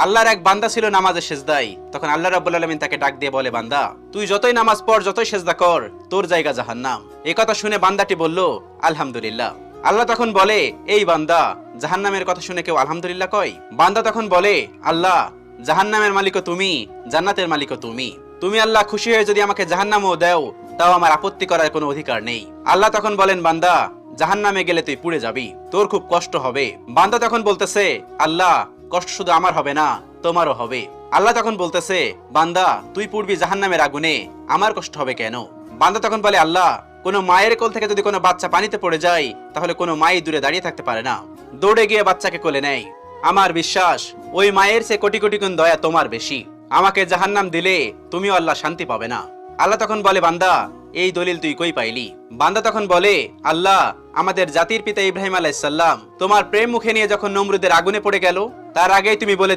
আল্লাহর এক বান্দা ছিল নামাজে সেজদায়। তখন আল্লাহ রাব্বুল আলামিন তাকে ডাক দিয়ে বলে, বান্দা তুই যতই নামাজ পড়, যতই সেজদা কর, তোর জায়গা জাহান্নাম। এই কথা শুনে বান্দাটি বলল, আলহামদুলিল্লাহ। আল্লাহ তখন বলে, এই বান্দা, জাহান্নামের কথা শুনে কেউ আলহামদুলিল্লাহ কয়? বান্দা তখন বলে, আল্লাহ, জাহান্নামের মালিকও তুমি, জান্নাতের মালিকও তুমি। তুমি আল্লাহ খুশি হয়ে যদি আমাকে জাহান্নামও দাও, তাও আমার আপত্তি করার কোনো অধিকার নেই। আল্লাহ তখন বলেন, বান্দা, জাহান্নামে গেলে তুই পুড়ে যাবি, তোর খুব কষ্ট হবে। বান্দা তখন বলতেছে, আল্লাহ, কষ্ট শুধু আমার হবে না, তোমারও হবে। আল্লাহ তখন বলতেছে, বান্দা, তুই পুড়বি জাহান্নামের আগুনে, আমার কষ্ট হবে কেন? বান্দা তখন বলে, আল্লাহ, কোনো মায়ের কোল থেকে যদি কোনো বাচ্চা পানিতে পড়ে যায়, তাহলে কোনো মাই দূরে দাঁড়িয়ে থাকতে পারে না, দৌড়ে গিয়ে বাচ্চাকে কোলে নেয়। আমার বিশ্বাস ওই মায়ের চেয়ে কোটি কোটি গুণ দয়া তোমার বেশি। আমাকে জাহান্নাম দিলে তুমিও আল্লাহ শান্তি পাবে না। আল্লাহ তখন বলে, বান্দা, এই দলিল তুই কই পাইলি? বান্দা তখন বলে, আল্লাহ, আমাদের জাতির পিতা ইব্রাহিম আলাইহিস সালাম তোমার প্রেম মুখে নিয়ে যখন নমরুদের আগুনে পড়ে গেল, তার আগেই তুমি বলে